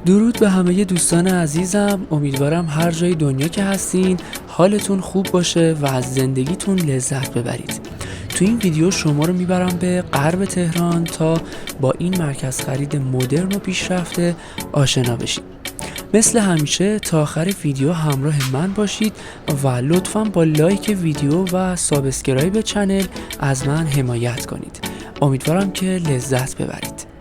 درود به همه دوستان عزیزم. امیدوارم هر جای دنیا که هستین حالتون خوب باشه و از زندگیتون لذت ببرید. تو این ویدیو شما رو میبرم به غرب تهران تا با این مرکز خرید مدرن و پیشرفته آشنا بشید. مثل همیشه تا آخر ویدیو همراه من باشید و لطفاً با لایک ویدیو و سابسکرایب چنل از من حمایت کنید. امیدوارم که لذت ببرید.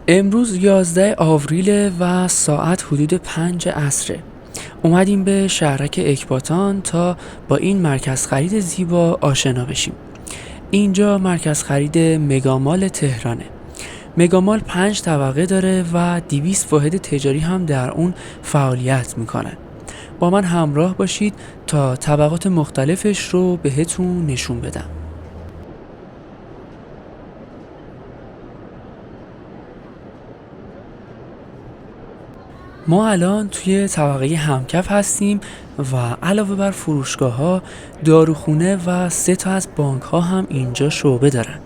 امروز 11 آوریل و ساعت حدود 5 عصره. اومدیم به شهرک اکباتان تا با این مرکز خرید زیبا آشنا بشیم. اینجا مرکز خرید مگامال تهرانه. مگامال 5 طبقه داره و 200 واحد تجاری هم در اون فعالیت میکنن. با من همراه باشید تا طبقات مختلفش رو بهتون نشون بدم. ما الان توی طبقه همکف هستیم و علاوه بر فروشگاه‌ها، داروخونه و 3 تا از بانک‌ها هم اینجا شعبه دارن.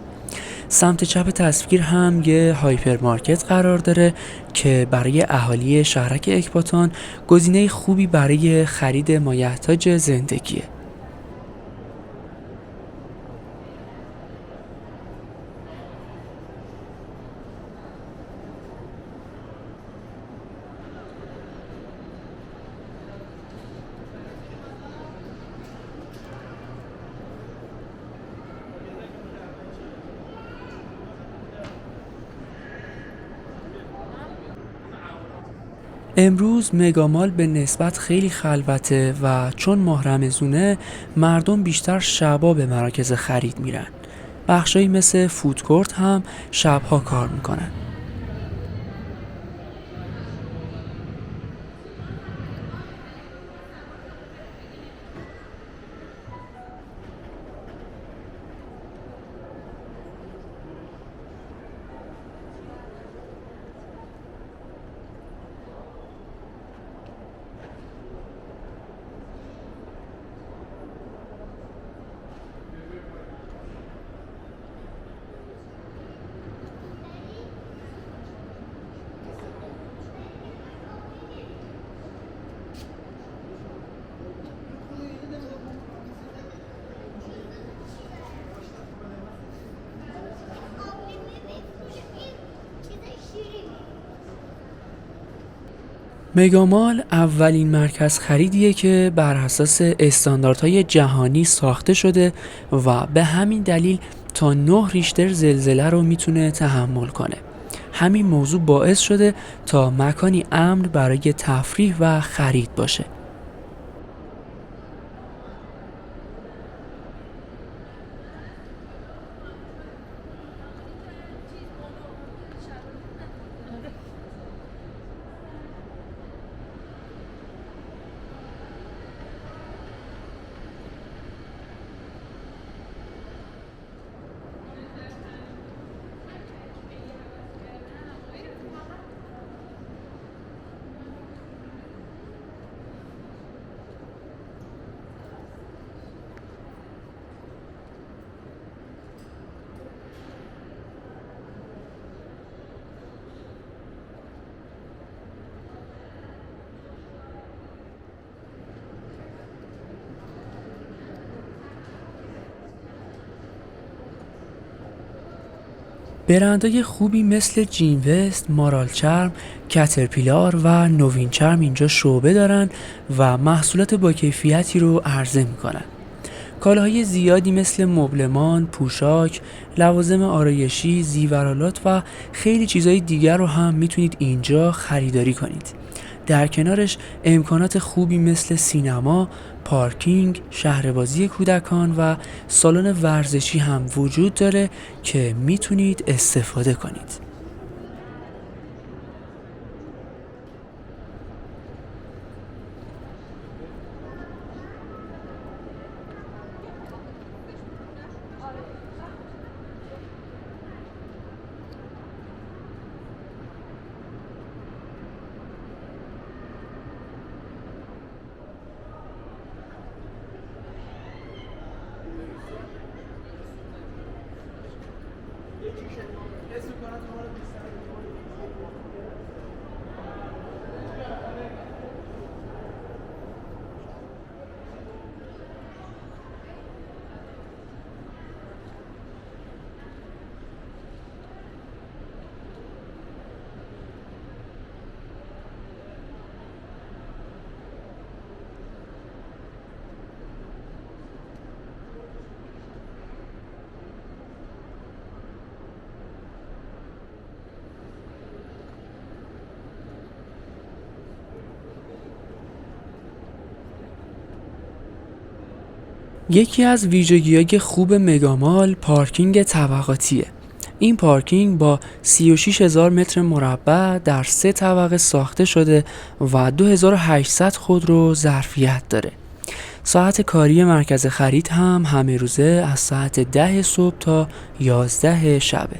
سمت چپ تصویر هم یه هایپرمارکت قرار داره که برای اهالی شهرک اکباتان گزینه خوبی برای خرید مایحتاج زندگیه. امروز مگامال به نسبت خیلی خلوته و چون ماه رمضونه مردم بیشتر شبا به مراکز خرید میرن. بخشایی مثل فودکورت هم شبها کار میکنن. مگامال اولین مرکز خریدیه که بر اساس استانداردهای جهانی ساخته شده و به همین دلیل تا 9 ریشتر زلزله رو میتونه تحمل کنه. همین موضوع باعث شده تا مکانی امن برای تفریح و خرید باشه. برندهای خوبی مثل جین وست، مارال چرم، کترپیلار و نوین چرم اینجا شعبه دارن و محصولات با کیفیتی رو عرضه میکنن. کالاهای زیادی مثل مبلمان، پوشاک، لوازم آرایشی، زیورالات و خیلی چیزهای دیگر رو هم میتونید اینجا خریداری کنید. در کنارش امکانات خوبی مثل سینما، پارکینگ، شهربازی کودکان و سالن ورزشی هم وجود داره که میتونید استفاده کنید. یکی از ویژگی‌های خوب مگامال پارکینگ طبقاتیه. این پارکینگ با 36,000 متر مربع در 3 طبقه ساخته شده و 2800 خودرو ظرفیت داره. ساعت کاری مرکز خرید هم همه روزه از ساعت 10 صبح تا 11 شبه.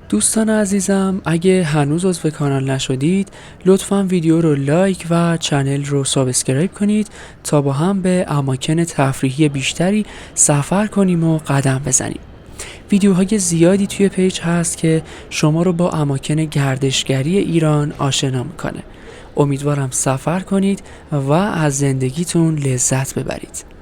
دوستان عزیزم، اگه هنوز عضو کانال نشدید لطفاً ویدیو رو لایک و چنل رو سابسکرایب کنید تا با هم به اماکن تفریحی بیشتری سفر کنیم و قدم بزنیم. ویدیوهای زیادی توی پیج هست که شما رو با اماکن گردشگری ایران آشنا میکنه. امیدوارم سفر کنید و از زندگیتون لذت ببرید.